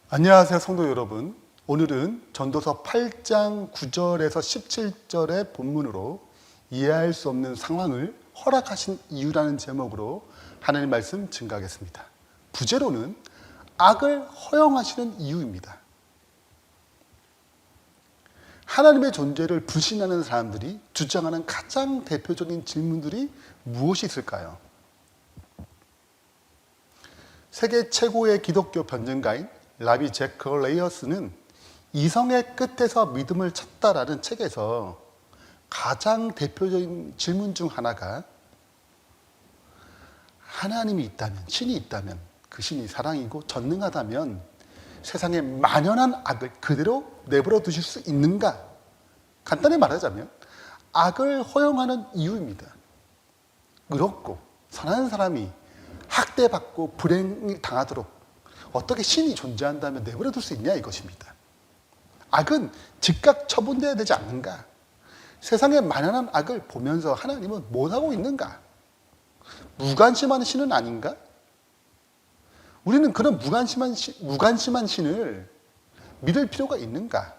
안녕하세요, 성도 여러분. 오늘은 전도서 8장 9절에서 17절의 본문으로 이해할 수 없는 상황을 허락하신 이유라는 제목으로 하나님 말씀 증거하겠습니다. 부제로는 악을 허용하시는 이유입니다. 하나님의 존재를 불신하는 사람들이 주장하는 가장 대표적인 질문들이 무엇이 있을까요? 세계 최고의 기독교 변증가인 라비 제크 레이어스는 이성의 끝에서 믿음을 찾다라는 책에서 가장 대표적인 질문 중 하나가 하나님이 있다면, 신이 있다면, 그 신이 사랑이고 전능하다면 세상에 만연한 악을 그대로 내버려 두실 수 있는가? 간단히 말하자면 악을 허용하는 이유입니다. 의롭고 선한 사람이 학대받고 불행을 당하도록 어떻게 신이 존재한다면 내버려 둘 수 있냐 이것입니다. 악은 즉각 처분되어야 되지 않는가? 세상에 만연한 악을 보면서 하나님은 못하고 있는가? 무관심한 신은 아닌가? 우리는 그런 무관심한 신을 믿을 필요가 있는가?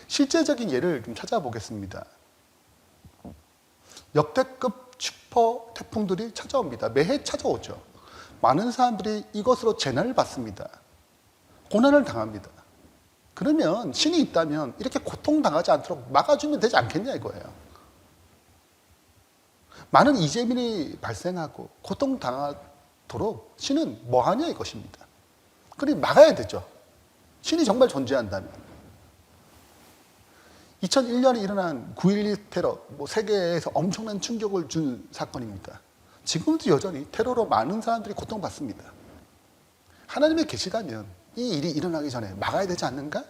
실제적인 예를 좀 찾아보겠습니다. 역대급 슈퍼 태풍들이 찾아옵니다. 매해 찾아오죠. 많은 사람들이 이것으로 재난을 받습니다. 고난을 당합니다. 그러면 신이 있다면 이렇게 고통당하지 않도록 막아주면 되지 않겠냐 이거예요. 많은 이재민이 발생하고 고통당하도록 신은 뭐하냐 이것입니다. 그러니 막아야 되죠. 신이 정말 존재한다면. 2001년에 일어난 9.11 테러, 세계에서 엄청난 충격을 준 사건입니다. 지금도 여전히 테러로 많은 사람들이 고통받습니다. 하나님의 계시다면 이 일이 일어나기 전에 막아야 되지 않는가?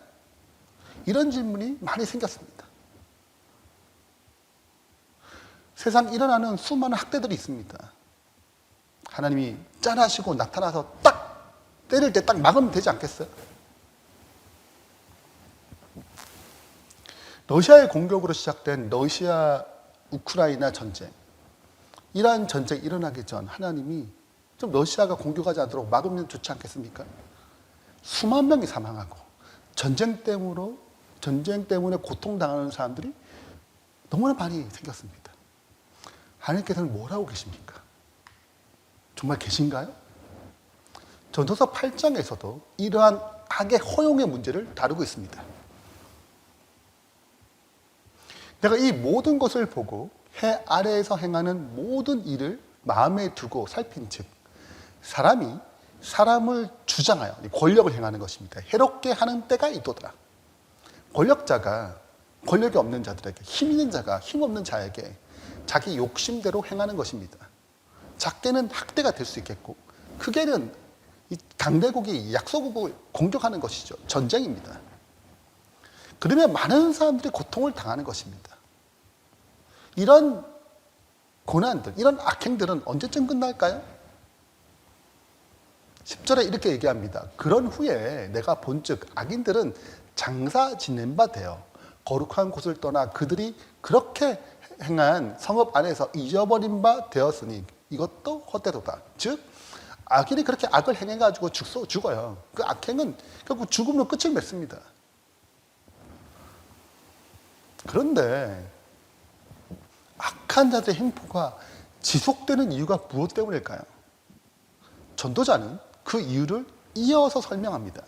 이런 질문이 많이 생겼습니다. 세상 일어나는 수많은 학대들이 있습니다. 하나님이 짠하시고 나타나서 딱 때릴 때 딱 막으면 되지 않겠어요? 러시아의 공격으로 시작된 러시아 우크라이나 전쟁, 이러한 전쟁이 일어나기 전 하나님이 좀 러시아가 공격하지 않도록 막으면 좋지 않겠습니까? 수만 명이 사망하고 전쟁 때문에 고통당하는 사람들이 너무나 많이 생겼습니다. 하나님께서는 뭘 하고 계십니까? 정말 계신가요? 전도서 8장에서도 이러한 악의 허용의 문제를 다루고 있습니다. 내가 이 모든 것을 보고 해 아래에서 행하는 모든 일을 마음에 두고 살핀 즉 사람이 사람을 주장하여 권력을 행하는 것입니다. 해롭게 하는 때가 있도다. 권력자가 권력이 없는 자들에게, 힘 있는 자가 힘 없는 자에게 자기 욕심대로 행하는 것입니다. 작게는 학대가 될 수 있겠고 크게는 이 강대국이 약소국을 공격하는 것이죠. 전쟁입니다. 그러면 많은 사람들이 고통을 당하는 것입니다. 이런 고난들, 이런 악행들은 언제쯤 끝날까요? 10절에 이렇게 얘기합니다. 그런 후에 내가 본즉 악인들은 장사 지낸 바 되어 거룩한 곳을 떠나 그들이 그렇게 행한 성읍 안에서 잊어버린 바 되었으니 이것도 헛되도다. 즉 악인이 그렇게 악을 행해가지고 죽어요. 그 악행은 결국 죽음으로 끝을 맺습니다. 그런데 악한 자들의 행포가 지속되는 이유가 무엇 때문일까요? 전도자는 그 이유를 이어서 설명합니다.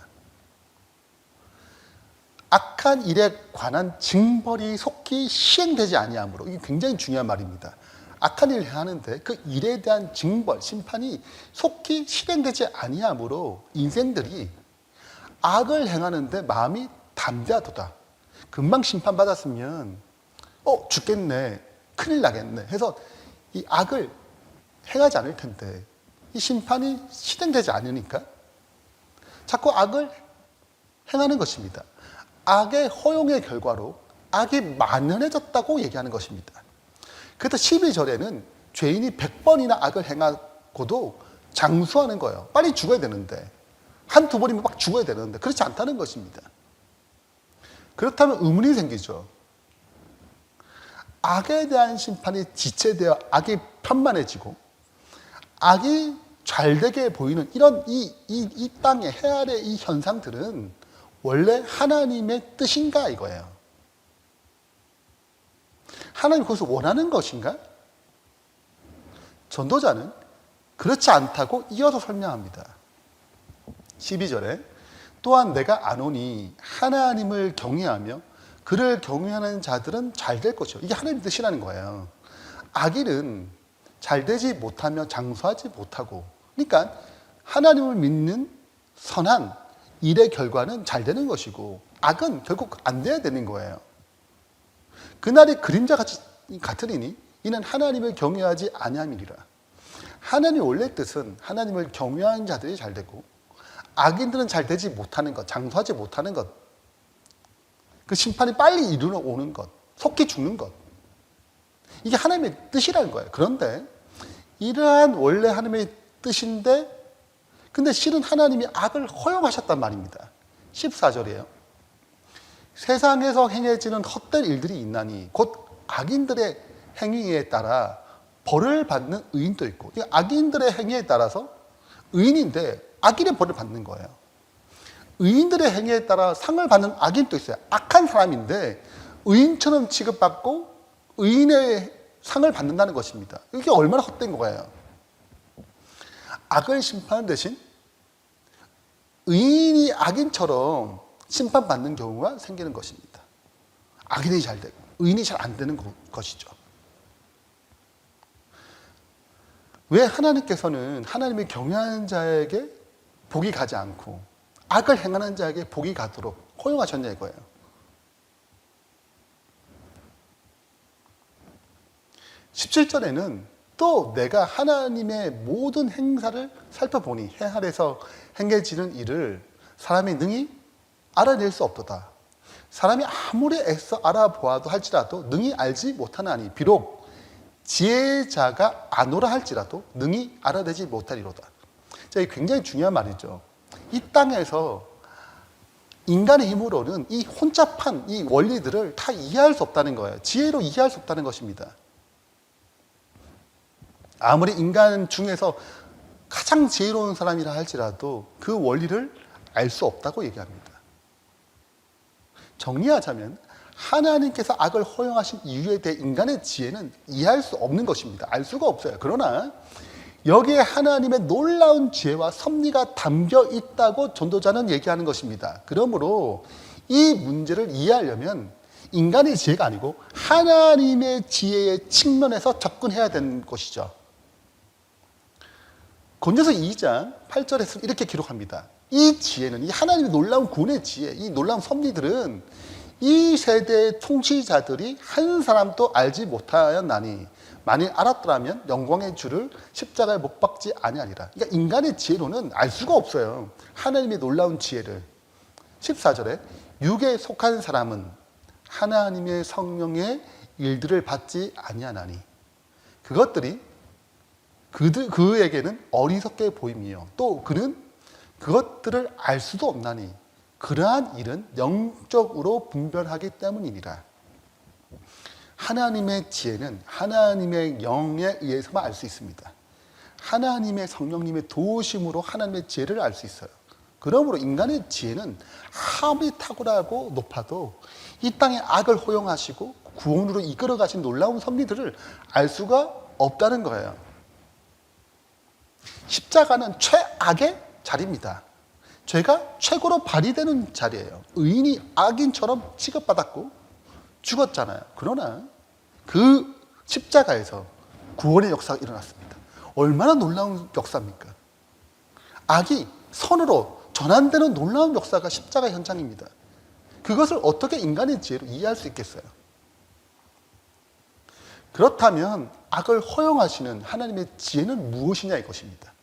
악한 일에 관한 징벌이 속히 시행되지 아니하므로, 이게 굉장히 중요한 말입니다. 악한 일을 하는데 그 일에 대한 징벌, 심판이 속히 실행되지 아니하므로 인생들이 악을 행하는데 마음이 담대하도다. 금방 심판받았으면 죽겠네, 큰일 나겠네 해서 이 악을 행하지 않을 텐데 이 심판이 실행되지 않으니까 자꾸 악을 행하는 것입니다. 악의 허용의 결과로 악이 만연해졌다고 얘기하는 것입니다. 그래서 12절에는 죄인이 100번이나 악을 행하고도 장수하는 거예요. 빨리 죽어야 되는데 한두 번이면 막 죽어야 되는데 그렇지 않다는 것입니다. 그렇다면 의문이 생기죠. 악에 대한 심판이 지체되어 악이 편만해지고 악이 잘되게 보이는 이런 이 땅의 해 아래 이 현상들은 원래 하나님의 뜻인가 이거예요. 하나님 그것을 원하는 것인가? 전도자는 그렇지 않다고 이어서 설명합니다. 12절에 또한 내가 아노니 하나님을 경외하며 그를 경외하는 자들은 잘 될 것이요. 이게 하나님의 뜻이라는 거예요. 악인은 잘 되지 못하며 장수하지 못하고, 그러니까 하나님을 믿는 선한 일의 결과는 잘 되는 것이고 악은 결국 안 돼야 되는 거예요. 그날이 그림자같이 같으리니 이는 하나님을 경외하지 아니함이니라. 하나님의 원래 뜻은 하나님을 경외하는 자들이 잘 되고 악인들은 잘 되지 못하는 것, 장수하지 못하는 것, 그 심판이 빨리 이르러 오는 것, 속히 죽는 것, 이게 하나님의 뜻이라는 거예요. 그런데 이러한 원래 하나님의 뜻인데 근데 실은 하나님이 악을 허용하셨단 말입니다. 14절이에요. 세상에서 행해지는 헛된 일들이 있나니 곧 악인들의 행위에 따라 벌을 받는 의인도 있고, 악인들의 행위에 따라서 의인인데 악인의 벌을 받는 거예요. 의인들의 행위에 따라 상을 받는 악인도 있어요. 악한 사람인데 의인처럼 취급받고 의인의 상을 받는다는 것입니다. 이게 얼마나 헛된 거예요. 악을 심판하는 대신 의인이 악인처럼 심판받는 경우가 생기는 것입니다. 악인이 잘 되고 의인이 잘 안 되는 것이죠. 왜 하나님께서는 하나님을 경외하는 자에게 복이 가지 않고 악을 행하는 자에게 복이 가도록 허용하셨냐 이거예요. 17절에는 또 내가 하나님의 모든 행사를 살펴보니 해 아래에서 행해지는 일을 사람이 능히 알아낼 수 없도다. 사람이 아무리 애써 알아보아도 할지라도 능히 알지 못하나니 비록 지혜자가 아노라 할지라도 능히 알아내지 못하리로다. 자, 이게 굉장히 중요한 말이죠. 이 땅에서 인간의 힘으로는 이 혼잡한 이 원리들을 다 이해할 수 없다는 거예요. 지혜로 이해할 수 없다는 것입니다. 아무리 인간 중에서 가장 지혜로운 사람이라 할지라도 그 원리를 알 수 없다고 얘기합니다. 정리하자면 하나님께서 악을 허용하신 이유에 대해 인간의 지혜는 이해할 수 없는 것입니다. 알 수가 없어요. 그러나 여기에 하나님의 놀라운 지혜와 섭리가 담겨 있다고 전도자는 얘기하는 것입니다. 그러므로 이 문제를 이해하려면 인간의 지혜가 아니고 하나님의 지혜의 측면에서 접근해야 되는 것이죠. 골로새 2장 8절에서 이렇게 기록합니다. 이 지혜는, 이 하나님의 놀라운 구원의 지혜, 이 놀라운 섭리들은 이 세대의 통치자들이 한 사람도 알지 못하였나니 만일 알았더라면 영광의 주를 십자가에 못 박지 아니하리라. 그러니까 인간의 지혜로는 알 수가 없어요. 하나님의 놀라운 지혜를. 14절에 육에 속한 사람은 하나님의 성령의 일들을 받지 아니하나니 그것들이 그에게는 어리석게 보임이요 또 그는 그것들을 알 수도 없나니 그러한 일은 영적으로 분별하기 때문이니라. 하나님의 지혜는 하나님의 영에 의해서만 알 수 있습니다. 하나님의 성령님의 도우심으로 하나님의 지혜를 알 수 있어요. 그러므로 인간의 지혜는 아무리 탁월하고 높아도 이 땅의 악을 허용하시고 구원으로 이끌어 가신 놀라운 섭리들을 알 수가 없다는 거예요. 십자가는 최악의 자리입니다. 죄가 최고로 발휘되는 자리예요. 의인이 악인처럼 취급받았고 죽었잖아요. 그러나 그 십자가에서 구원의 역사가 일어났습니다. 얼마나 놀라운 역사입니까? 악이 선으로 전환되는 놀라운 역사가 십자가 현장입니다. 그것을 어떻게 인간의 지혜로 이해할 수 있겠어요? 그렇다면 악을 허용하시는 하나님의 지혜는 무엇이냐 이것입니다.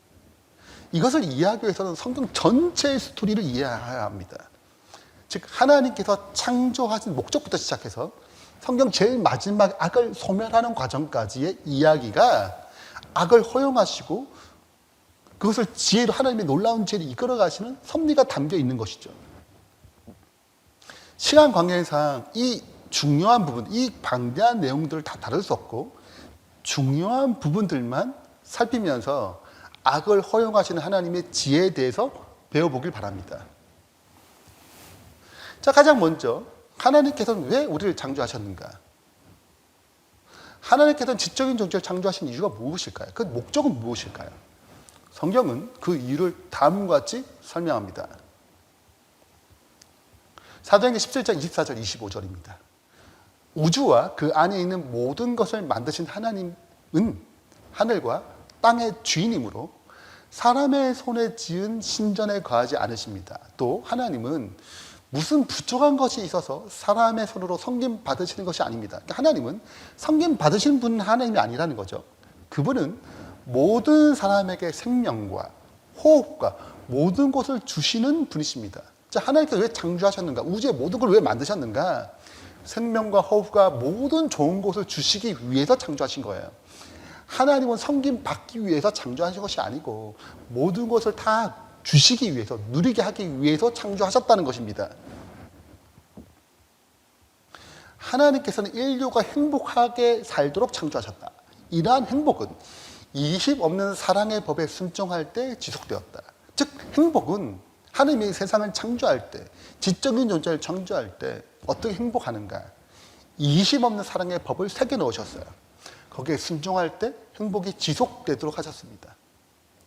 이것을 이해하기 위해서는 성경 전체의 스토리를 이해해야 합니다. 즉 하나님께서 창조하신 목적부터 시작해서 성경 제일 마지막 악을 소멸하는 과정까지의 이야기가 악을 허용하시고 그것을 지혜로 하나님의 놀라운 지혜를 이끌어 가시는 섭리가 담겨 있는 것이죠. 시간 관계상 이 중요한 부분, 이 방대한 내용들을 다 다룰 수 없고 중요한 부분들만 살피면서 악을 허용하시는 하나님의 지혜에 대해서 배워보길 바랍니다. 자, 가장 먼저 하나님께서는 왜 우리를 창조하셨는가? 하나님께서는 지적인 존재를 창조하신 이유가 무엇일까요? 그 목적은 무엇일까요? 성경은 그 이유를 다음과 같이 설명합니다. 사도행전 17장 24절 25절입니다. 우주와 그 안에 있는 모든 것을 만드신 하나님은 하늘과 땅의 주인이므로 사람의 손에 지은 신전에 거하지 않으십니다. 또 하나님은 무슨 부족한 것이 있어서 사람의 손으로 섬김 받으시는 것이 아닙니다. 그러니까 하나님은 섬김 받으시는 분은 하나님이 아니라는 거죠. 그분은 모든 사람에게 생명과 호흡과 모든 것을 주시는 분이십니다. 자, 하나님께서 왜 창조하셨는가? 우주의 모든 걸 왜 만드셨는가? 생명과 호흡과 모든 좋은 것을 주시기 위해서 창조하신 거예요. 하나님은 섬김 받기 위해서 창조하신 것이 아니고 모든 것을 다 주시기 위해서, 누리게 하기 위해서 창조하셨다는 것입니다. 하나님께서는 인류가 행복하게 살도록 창조하셨다. 이러한 행복은 이십 없는 사랑의 법에 순종할 때 지속되었다. 즉, 행복은 하나님이 세상을 창조할 때, 지적인 존재를 창조할 때 어떻게 행복하는가? 이십 없는 사랑의 법을 새겨 넣으셨어요. 거기에 순종할 때 행복이 지속되도록 하셨습니다.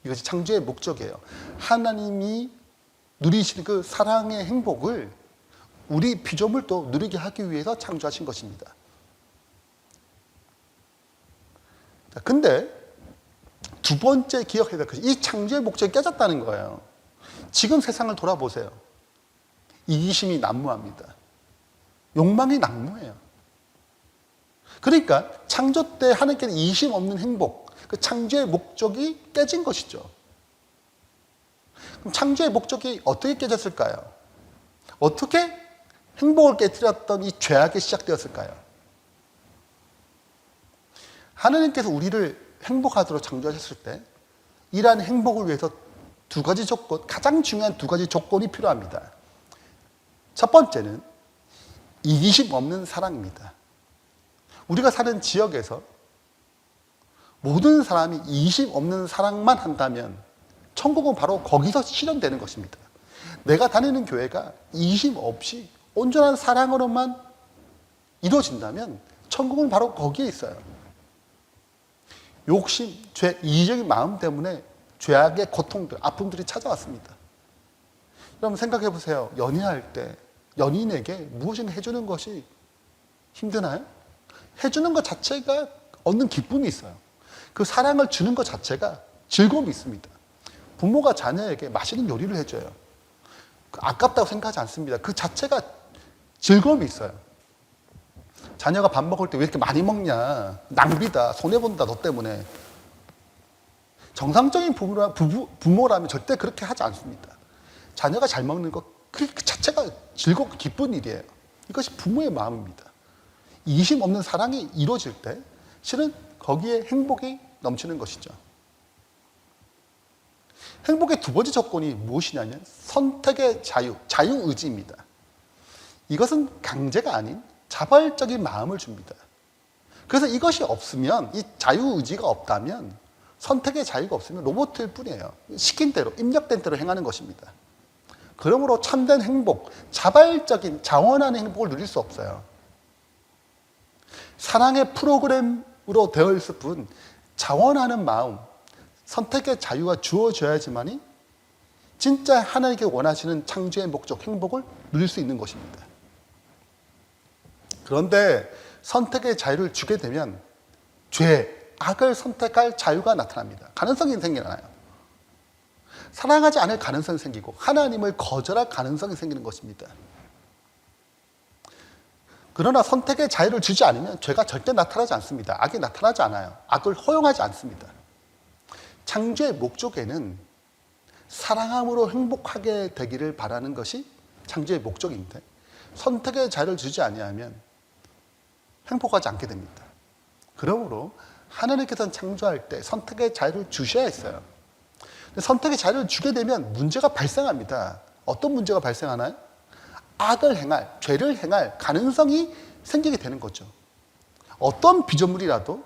이것이 창조의 목적이에요. 하나님이 누리시는 그 사랑의 행복을 우리 피조물도 누리게 하기 위해서 창조하신 것입니다. 근데 두 번째 기억해야 될 것이 이 창조의 목적이 깨졌다는 거예요. 지금 세상을 돌아보세요. 이기심이 난무합니다. 욕망이 난무해요. 그러니까 창조 때 하나님께는 이기심 없는 행복, 그 창조의 목적이 깨진 것이죠. 그럼 창조의 목적이 어떻게 깨졌을까요? 어떻게 행복을 깨뜨렸던 이 죄악이 시작되었을까요? 하나님께서 우리를 행복하도록 창조하셨을 때 이러한 행복을 위해서 두 가지 조건, 가장 중요한 두 가지 조건이 필요합니다. 첫 번째는 이기심 없는 사랑입니다. 우리가 사는 지역에서 모든 사람이 이기심 없는 사랑만 한다면 천국은 바로 거기서 실현되는 것입니다. 내가 다니는 교회가 이기심 없이 온전한 사랑으로만 이루어진다면 천국은 바로 거기에 있어요. 욕심, 죄, 이기적인 마음 때문에 죄악의 고통들, 아픔들이 찾아왔습니다. 여러분 생각해 보세요. 연애할 때 연인에게 무엇인가 해주는 것이 힘드나요? 해주는 것 자체가 얻는 기쁨이 있어요. 그 사랑을 주는 것 자체가 즐거움이 있습니다. 부모가 자녀에게 맛있는 요리를 해줘요. 아깝다고 생각하지 않습니다. 그 자체가 즐거움이 있어요. 자녀가 밥 먹을 때 왜 이렇게 많이 먹냐? 낭비다, 손해본다, 너 때문에. 정상적인 부모라면 절대 그렇게 하지 않습니다. 자녀가 잘 먹는 것, 그 자체가 즐겁고 기쁜 일이에요. 이것이 부모의 마음입니다. 이기심 없는 사랑이 이루어질 때 실은 거기에 행복이 넘치는 것이죠. 행복의 두 번째 조건이 무엇이냐면 선택의 자유, 자유의지입니다. 이것은 강제가 아닌 자발적인 마음을 줍니다. 그래서 이것이 없으면, 이 자유의지가 없다면, 선택의 자유가 없으면 로봇일 뿐이에요. 시킨 대로, 입력된 대로 행하는 것입니다. 그러므로 참된 행복, 자발적인, 자원하는 행복을 누릴 수 없어요. 사랑의 프로그램으로 되어 있을 뿐, 자원하는 마음, 선택의 자유가 주어져야지만이 진짜 하나님께 원하시는 창조의 목적, 행복을 누릴 수 있는 것입니다. 그런데 선택의 자유를 주게 되면 죄, 악을 선택할 자유가 나타납니다. 가능성이 생겨나요. 사랑하지 않을 가능성이 생기고 하나님을 거절할 가능성이 생기는 것입니다. 그러나 선택의 자유를 주지 않으면 죄가 절대 나타나지 않습니다. 악이 나타나지 않아요. 악을 허용하지 않습니다. 창조의 목적에는 사랑함으로 행복하게 되기를 바라는 것이 창조의 목적인데 선택의 자유를 주지 아니하면 행복하지 않게 됩니다. 그러므로 하나님께서는 창조할 때 선택의 자유를 주셔야 했어요. 선택의 자유를 주게 되면 문제가 발생합니다. 어떤 문제가 발생하나요? 악을 행할, 죄를 행할 가능성이 생기게 되는 거죠. 어떤 피조물이라도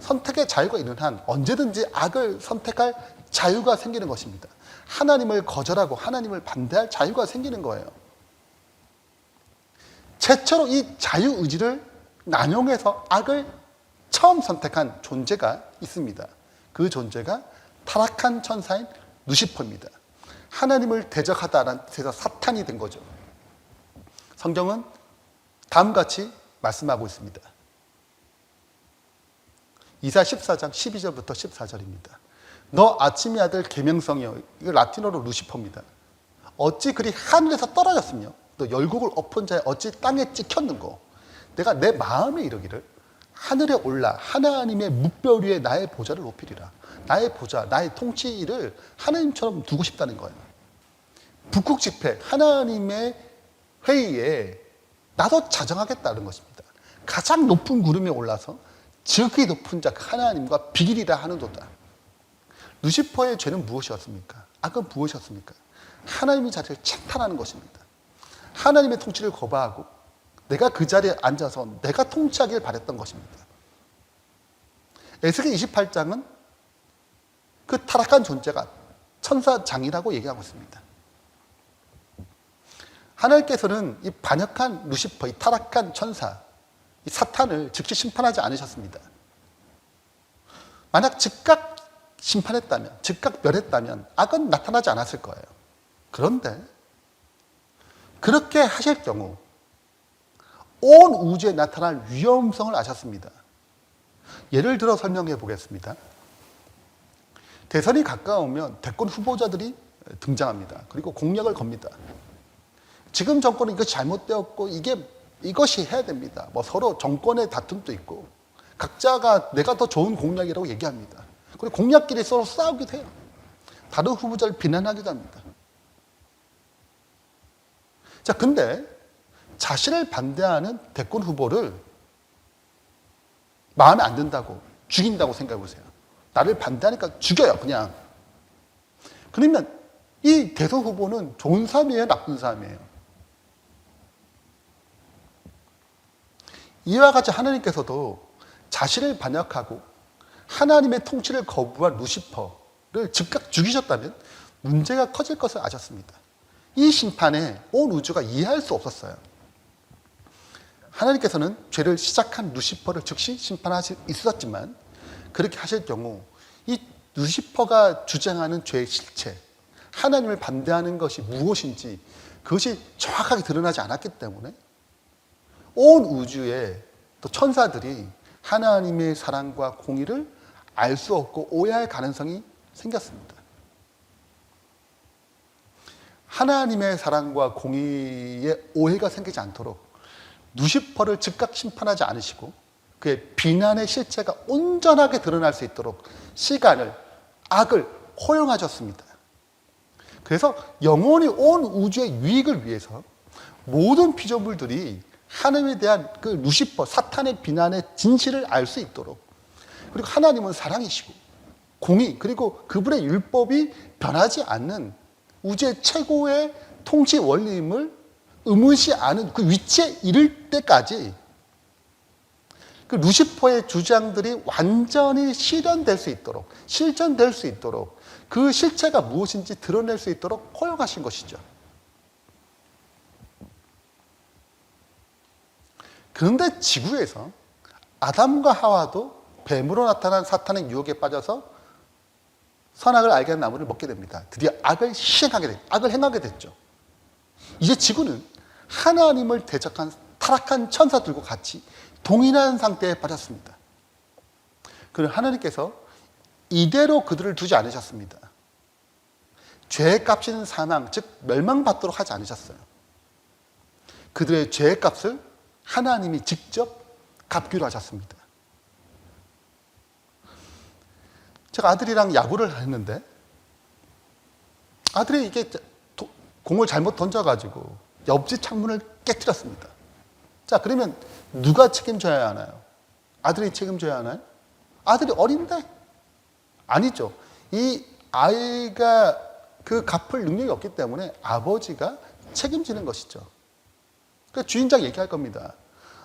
선택의 자유가 있는 한 언제든지 악을 선택할 자유가 생기는 것입니다. 하나님을 거절하고 하나님을 반대할 자유가 생기는 거예요. 최초로 이 자유의지를 남용해서 악을 처음 선택한 존재가 있습니다. 그 존재가 타락한 천사인 루시퍼입니다. 하나님을 대적하다라는 뜻에서 사탄이 된 거죠. 성경은 다음과 같이 말씀하고 있습니다. 이사 14장 12절부터 14절입니다. 너 아침의 아들 계명성이여. 이거 라틴어로 루시퍼입니다. 어찌 그리 하늘에서 떨어졌으며 너 열국을 엎은 자에 어찌 땅에 찍혔는고. 내가 내 마음에 이르기를 하늘에 올라 하나님의 뭇별 위에 나의 보좌를 높이리라. 나의 보좌, 나의 통치를 하나님처럼 두고 싶다는 거예요. 북극 집회, 하나님의 회의에 나도 자정하겠다는 것입니다. 가장 높은 구름에 올라서 지극히 높은 자 하나님과 비리리라 하는도다. 루시퍼의 죄는 무엇이었습니까? 악은 무엇이었습니까? 하나님의 자리를 찬탄하는 것입니다. 하나님의 통치를 거부하고 내가 그 자리에 앉아서 내가 통치하길 바랬던 것입니다. 에스겔 28장은 그 타락한 존재가 천사장이라고 얘기하고 있습니다. 하나님께서는 이 반역한 루시퍼, 이 타락한 천사, 이 사탄을 즉시 심판하지 않으셨습니다. 만약 즉각 심판했다면, 즉각 멸했다면 악은 나타나지 않았을 거예요. 그런데 그렇게 하실 경우 온 우주에 나타날 위험성을 아셨습니다. 예를 들어 설명해 보겠습니다. 대선이 가까우면 대권 후보자들이 등장합니다. 그리고 공약을 겁니다. 지금 정권은 이것이 잘못되었고 이것이 해야 됩니다. 뭐 서로 정권의 다툼도 있고 각자가 내가 더 좋은 공약이라고 얘기합니다. 그리고 공약끼리 서로 싸우기도 해요. 다른 후보자를 비난하기도 합니다. 자, 근데 자신을 반대하는 대권 후보를 마음에 안 든다고 죽인다고 생각해 보세요. 나를 반대하니까 죽여요, 그냥. 그러면 이 대선 후보는 좋은 사람이에요, 나쁜 사람이에요? 이와 같이 하나님께서도 자신을 반역하고 하나님의 통치를 거부한 루시퍼를 즉각 죽이셨다면 문제가 커질 것을 아셨습니다. 이 심판에 온 우주가 이해할 수 없었어요. 하나님께서는 죄를 시작한 루시퍼를 즉시 심판할 수 있었지만 그렇게 하실 경우 이 루시퍼가 주장하는 죄의 실체, 하나님을 반대하는 것이 무엇인지 그것이 정확하게 드러나지 않았기 때문에 온 우주의 또 천사들이 하나님의 사랑과 공의를 알 수 없고 오해할 가능성이 생겼습니다. 하나님의 사랑과 공의에 오해가 생기지 않도록 루시퍼를 즉각 심판하지 않으시고 그의 비난의 실체가 온전하게 드러날 수 있도록 시간을, 악을 허용하셨습니다. 그래서 영원히 온 우주의 유익을 위해서 모든 피조물들이 하나님에 대한 그 루시퍼, 사탄의 비난의 진실을 알 수 있도록, 그리고 하나님은 사랑이시고 공의, 그리고 그분의 율법이 변하지 않는 우주의 최고의 통치 원리임을 의문시 아는 그 위치에 이를 때까지 그 루시퍼의 주장들이 완전히 실현될 수 있도록, 실천될 수 있도록, 그 실체가 무엇인지 드러낼 수 있도록 허용하신 것이죠. 그런데 지구에서 아담과 하와도 뱀으로 나타난 사탄의 유혹에 빠져서 선악을 알게 한 나무를 먹게 됩니다. 드디어 악을 행하게 됐죠. 이제 지구는 하나님을 대적한 타락한 천사들과 같이 동일한 상태에 빠졌습니다. 그러나 하나님께서 이대로 그들을 두지 않으셨습니다. 죄의 값인 사망, 즉 멸망받도록 하지 않으셨어요. 그들의 죄의 값을 하나님이 직접 갚기로 하셨습니다. 제가 아들이랑 야구를 했는데 아들이 이게 공을 잘못 던져가지고 옆집 창문을 깨뜨렸습니다. 자, 그러면 누가 책임져야 하나요? 아들이 책임져야 하나요? 아들이 어린데? 아니죠. 이 아이가 그 갚을 능력이 없기 때문에 아버지가 책임지는 것이죠. 그러니까 주인장 얘기할 겁니다.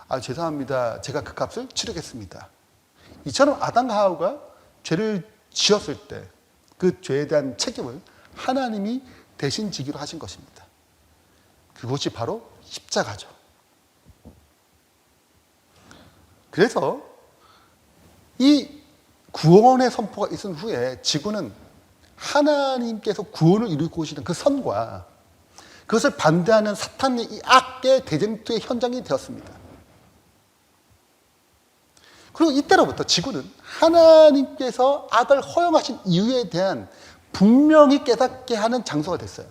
아, 죄송합니다. 제가 그 값을 치르겠습니다. 이처럼 아담과 하와가 죄를 지었을 때 그 죄에 대한 책임을 하나님이 대신 지기로 하신 것입니다. 그것이 바로 십자가죠. 그래서 이 구원의 선포가 있은 후에 지구는 하나님께서 구원을 이루고 오시는 그 선과 그것을 반대하는 사탄의 이 악의 대쟁투의 현장이 되었습니다. 그리고 이때로부터 지구는 하나님께서 악을 허용하신 이유에 대한 분명히 깨닫게 하는 장소가 됐어요.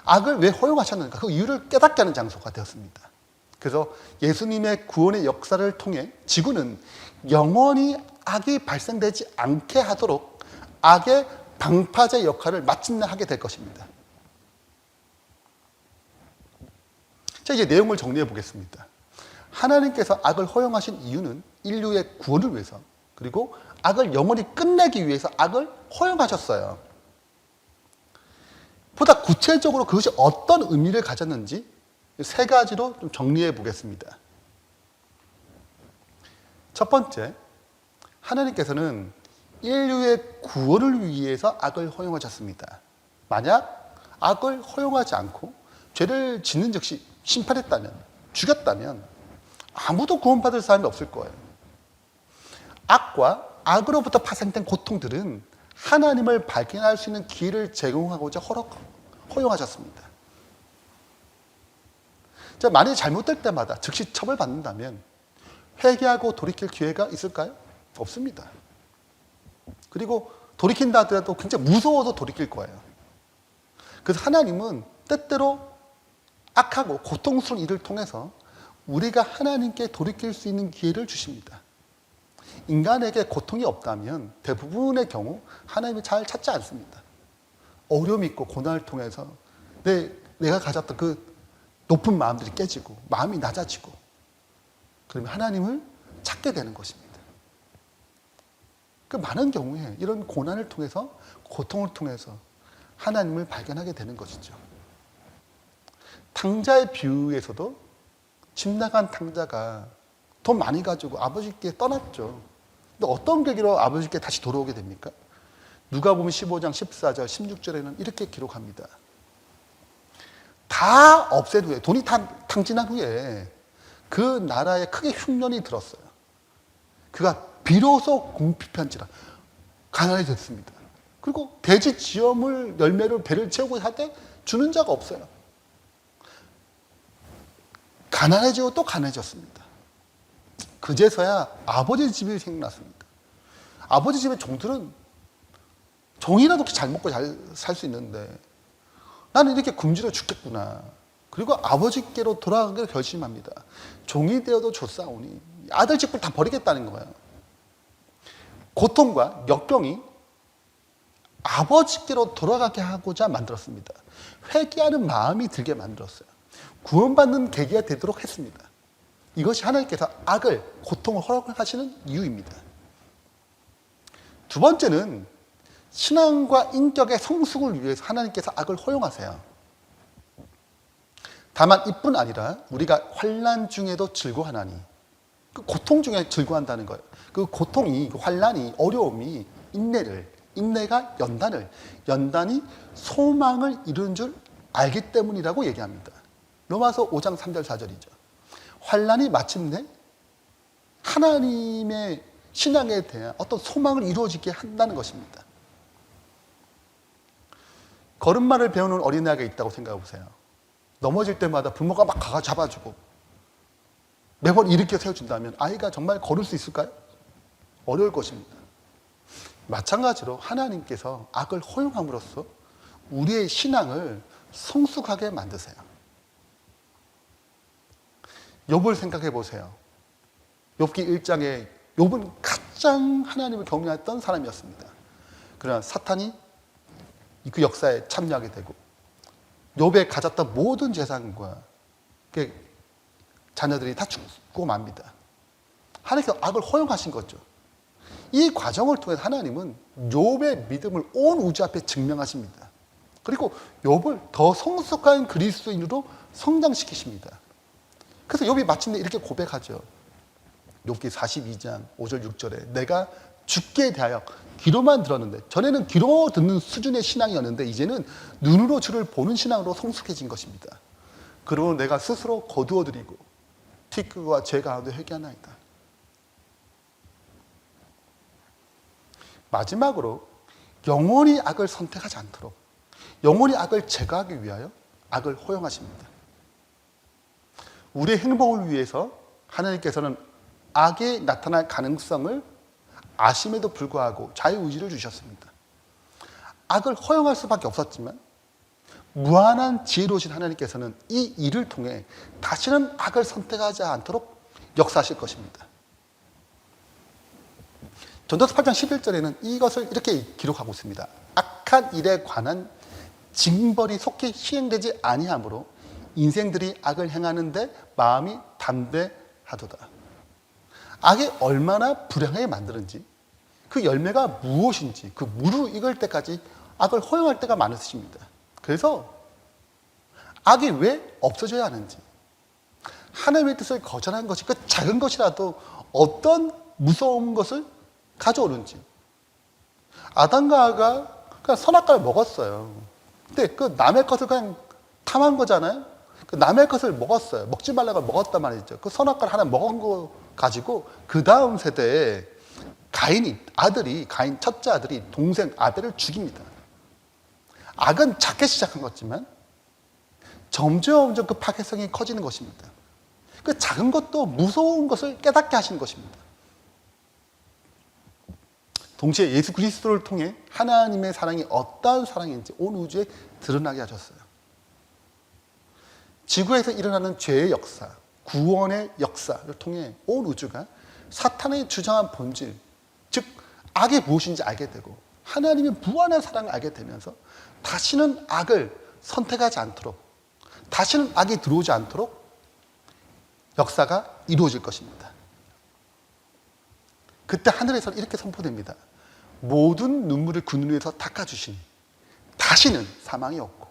악을 왜 허용하셨는가? 그 이유를 깨닫게 하는 장소가 되었습니다. 그래서 예수님의 구원의 역사를 통해 지구는 영원히 악이 발생되지 않게 하도록 악의 방파제 역할을 마침내 하게 될 것입니다. 자, 이제 내용을 정리해 보겠습니다. 하나님께서 악을 허용하신 이유는 인류의 구원을 위해서, 그리고 악을 영원히 끝내기 위해서 악을 허용하셨어요. 보다 구체적으로 그것이 어떤 의미를 가졌는지 세 가지로 좀 정리해 보겠습니다. 첫 번째, 하나님께서는 인류의 구원을 위해서 악을 허용하셨습니다. 만약 악을 허용하지 않고 죄를 짓는 즉시 심판했다면, 죽였다면 아무도 구원받을 사람이 없을 거예요. 악과 악으로부터 파생된 고통들은 하나님을 발견할 수 있는 기회를 제공하고자 허용하셨습니다. 자, 만약에 잘못될 때마다 즉시 처벌받는다면 회개하고 돌이킬 기회가 있을까요? 없습니다. 그리고 돌이킨다 하더라도 굉장히 무서워서 돌이킬 거예요. 그래서 하나님은 때때로 악하고 고통스러운 일을 통해서 우리가 하나님께 돌이킬 수 있는 기회를 주십니다. 인간에게 고통이 없다면 대부분의 경우 하나님이 잘 찾지 않습니다. 어려움이 있고 고난을 통해서 내가 가졌던 그 높은 마음들이 깨지고 마음이 낮아지고 그러면 하나님을 찾게 되는 것입니다. 그 많은 경우에 이런 고난을 통해서, 고통을 통해서 하나님을 발견하게 되는 것이죠. 탕자의 비유에서도 집 나간 탕자가 돈 많이 가지고 아버지께 떠났죠. 근데 어떤 계기로 아버지께 다시 돌아오게 됩니까? 누가복음 15장 14절 16절에는 이렇게 기록합니다. 다 없앤 후에, 돈이 다 탕진한 후에 그 나라에 크게 흉년이 들었어요. 그가 비로소 궁핍한지라 가난해졌습니다. 그리고 돼지 지엄을 열매로 배를 채우고 하되 주는 자가 없어요. 가난해지고 또 가난해졌습니다. 그제서야 아버지 집이 생각났습니다. 아버지 집의 종들은 종이라도 잘 먹고 잘 살 수 있는데 나는 이렇게 굶주려 죽겠구나. 그리고 아버지께로 돌아가기를 결심합니다. 종이 되어도 좋사오니 아들 집을 다 버리겠다는 거예요. 고통과 역경이 아버지께로 돌아가게 하고자 만들었습니다. 회개하는 마음이 들게 만들었어요. 구원받는 계기가 되도록 했습니다. 이것이 하나님께서 악을, 고통을 허락하시는 이유입니다. 두 번째는 신앙과 인격의 성숙을 위해서 하나님께서 악을 허용하세요. 다만 이뿐 아니라 우리가 환난 중에도 즐거워하나니, 그 고통 중에 즐거워한다는 거예요. 그 고통이, 그 환난이, 어려움이 인내가 연단이 소망을 이루는 줄 알기 때문이라고 얘기합니다. 로마서 5장 3절 4절이죠. 환난이 마침내 하나님의 신앙에 대한 어떤 소망을 이루어지게 한다는 것입니다. 걸음마를 배우는 어린아이가 있다고 생각해 보세요. 넘어질 때마다 부모가 막 가가 잡아주고 매번 일으켜 세워준다면 아이가 정말 걸을 수 있을까요? 어려울 것입니다. 마찬가지로 하나님께서 악을 허용함으로써 우리의 신앙을 성숙하게 만드세요. 욥을 생각해 보세요. 욥기 1장에 욥은 가장 하나님을 경외했던 사람이었습니다. 그러나 사탄이 그 역사에 참여하게 되고 욥의 가졌던 모든 재산과 자녀들이 다 죽고 맙니다. 하나님께서 악을 허용하신 거죠. 이 과정을 통해 하나님은 욥의 믿음을 온 우주 앞에 증명하십니다. 그리고 욥을 더 성숙한 그리스도인으로 성장시키십니다. 그래서 욥이 마침내 이렇게 고백하죠. 욥기 42장 5절 6절에 내가 죽게 대하여 귀로만 들었는데, 전에는 귀로 듣는 수준의 신앙이었는데 이제는 눈으로 주를 보는 신앙으로 성숙해진 것입니다. 그러므로 내가 스스로 거두어드리고 티끌과 죄 가운데 회개하나이다. 마지막으로 영원히 악을 선택하지 않도록, 영원히 악을 제거하기 위하여 악을 허용하십니다. 우리의 행복을 위해서 하나님께서는 악이 나타날 가능성을 아심에도 불구하고 자유의지를 주셨습니다. 악을 허용할 수밖에 없었지만 무한한 지혜로우신 하나님께서는 이 일을 통해 다시는 악을 선택하지 않도록 역사하실 것입니다. 전도서 8장 11절에는 이것을 이렇게 기록하고 있습니다. 악한 일에 관한 징벌이 속히 시행되지 아니하므로 인생들이 악을 행하는데 마음이 담대하도다. 악이 얼마나 불행하게 만드는지, 그 열매가 무엇인지 그 무르익을 때까지 악을 허용할 때가 많으십니다. 그래서 악이 왜 없어져야 하는지, 하나님의 뜻을 거절한 것이 그 작은 것이라도 어떤 무서운 것을 가져오는지. 아담과 하와가 그냥 선악과를 먹었어요. 근데 그 남의 것을 그냥 탐한 거잖아요. 그 남의 것을 먹었어요. 먹지 말라고 먹었단 말이죠. 그 선악과를 하나 먹은 거 가지고 그 다음 세대에 가인 첫째 아들이 동생 아벨을 죽입니다. 악은 작게 시작한 거지만 점점 그 파괴성이 커지는 것입니다. 그 작은 것도 무서운 것을 깨닫게 하시는 것입니다. 동시에 예수 그리스도를 통해 하나님의 사랑이 어떠한 사랑인지 온 우주에 드러나게 하셨어요. 지구에서 일어나는 죄의 역사, 구원의 역사를 통해 온 우주가 사탄의 주장한 본질, 즉 악이 무엇인지 알게 되고 하나님의 무한한 사랑을 알게 되면서 다시는 악을 선택하지 않도록, 다시는 악이 들어오지 않도록 역사가 이루어질 것입니다. 그때 하늘에서 이렇게 선포됩니다. 모든 눈물을 그 눈 위에서 닦아주시니 다시는 사망이 없고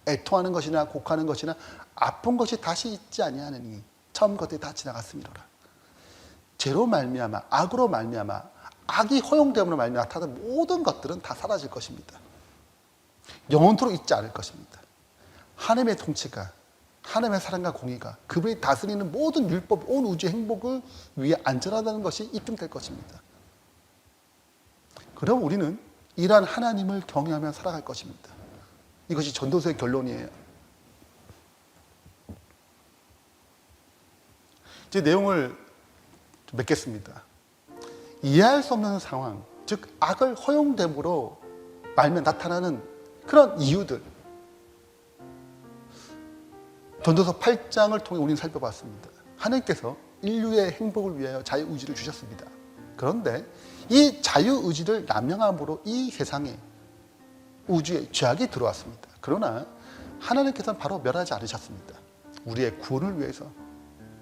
애통하는 것이나 곡하는 것이나 아픈 것이 다시 있지 아니하느니 처음 것들이 다 지나갔음이로라. 죄로 말미암아, 악으로 말미암아, 악이 허용됨으로 말미암아 나타나는 모든 것들은 다 사라질 것입니다. 영원토록 있지 않을 것입니다. 하나님의 통치가, 하나님의 사랑과 공의가, 그분이 다스리는 모든 율법, 온 우주의 행복을 위해 안전하다는 것이 입증될 것입니다. 그럼 우리는 이러한 하나님을 경외하며 살아갈 것입니다. 이것이 전도서의 결론이에요. 이제 내용을 좀 맺겠습니다. 이해할 수 없는 상황, 즉 악을 허용됨으로 말면 나타나는 그런 이유들, 전도서 8장을 통해 우리는 살펴봤습니다. 하나님께서 인류의 행복을 위하여 자유의지를 주셨습니다. 그런데 이 자유의지를 남용함으로 이 세상에, 우주에 죄악이 들어왔습니다. 그러나 하나님께서는 바로 멸하지 않으셨습니다. 우리의 구원을 위해서,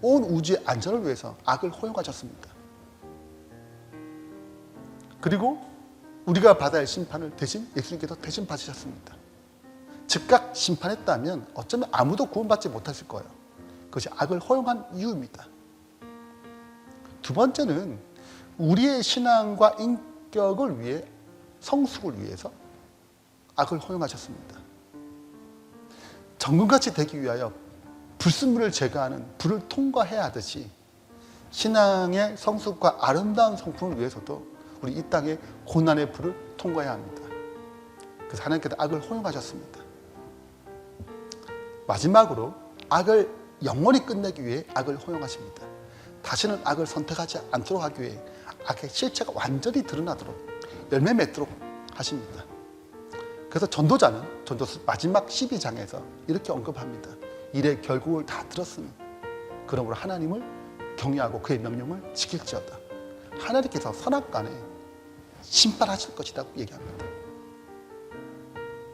온 우주의 안전을 위해서 악을 허용하셨습니다. 그리고 우리가 받아야 할 심판을 대신 예수님께서 대신 받으셨습니다. 즉각 심판했다면 어쩌면 아무도 구원받지 못했을 거예요. 그것이 악을 허용한 이유입니다. 두 번째는 우리의 신앙과 인격을 위해, 성숙을 위해서 악을 허용하셨습니다. 정금같이 되기 위하여 불순물을 제거하는 불을 통과해야 하듯이 신앙의 성숙과 아름다운 성품을 위해서도 우리 이 땅에 고난의 불을 통과해야 합니다. 그래서 하나님께서 악을 허용하셨습니다. 마지막으로 악을 영원히 끝내기 위해 악을 허용하십니다. 다시는 악을 선택하지 않도록 하기 위해 악의 실체가 완전히 드러나도록, 열매 맺도록 하십니다. 그래서 전도자는 전도서 마지막 12장에서 이렇게 언급합니다. 일의 결국을 다 들었으니 그러므로 하나님을 경외하고 그의 명령을 지킬지어다. 하나님께서 선악간에 심판하실 것이라고 얘기합니다.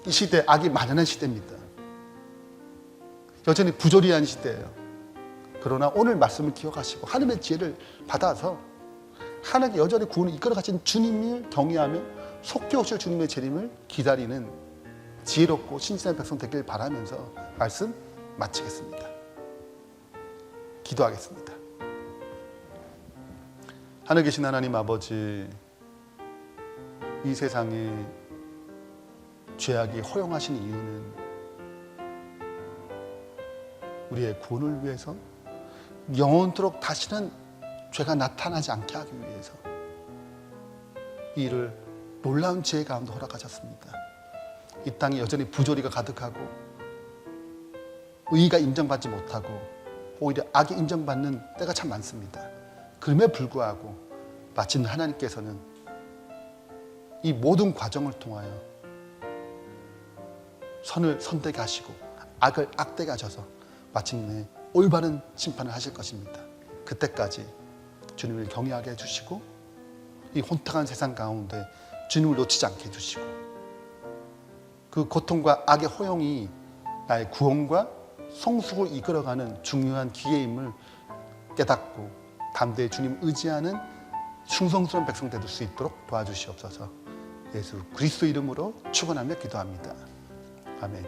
이 시대 악이 만연한 시대입니다. 여전히 부조리한 시대예요. 그러나 오늘 말씀을 기억하시고 하나님의 지혜를 받아서 하나님께 여전히 구원을 이끌어 가신 주님을 경외하며 속히 오실 주님의 재림을 기다리는 지혜롭고 신실한 백성 되길 바라면서 말씀 마치겠습니다. 기도하겠습니다. 하늘 계신 하나님 아버지, 이 세상에 죄악이 허용하신 이유는 우리의 구원을 위해서, 영원토록 다시는 죄가 나타나지 않게 하기 위해서 이 일을 놀라운 지혜 가운데 허락하셨습니다. 이 땅에 여전히 부조리가 가득하고 의의가 인정받지 못하고 오히려 악이 인정받는 때가 참 많습니다. 그럼에 불구하고 마침 하나님께서는 이 모든 과정을 통하여 선을 선되게 하시고 악을 악되게 하셔서 마침내 올바른 심판을 하실 것입니다. 그때까지 주님을 경외하게 해주시고 이 혼탁한 세상 가운데 주님을 놓치지 않게 해주시고 그 고통과 악의 허용이 나의 구원과 성숙을 이끌어가는 중요한 기회임을 깨닫고 담대히 주님 의지하는 충성스러운 백성 될 수 있도록 도와주시옵소서. 예수 그리스도 이름으로 축원하며 기도합니다. 아멘.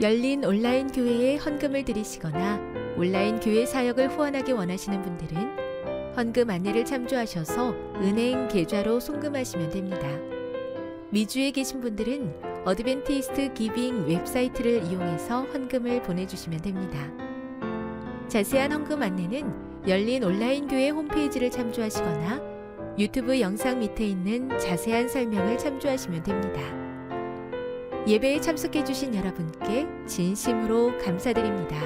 열린 온라인 교회에 헌금을 드리시거나 온라인 교회 사역을 후원하기 원하시는 분들은 헌금 안내를 참조하셔서 은행 계좌로 송금하시면 됩니다. 미주에 계신 분들은 어드벤티스트 기빙 웹사이트를 이용해서 헌금을 보내주시면 됩니다. 자세한 헌금 안내는 열린 온라인 교회 홈페이지를 참조하시거나 유튜브 영상 밑에 있는 자세한 설명을 참조하시면 됩니다. 예배에 참석해주신 여러분께 진심으로 감사드립니다.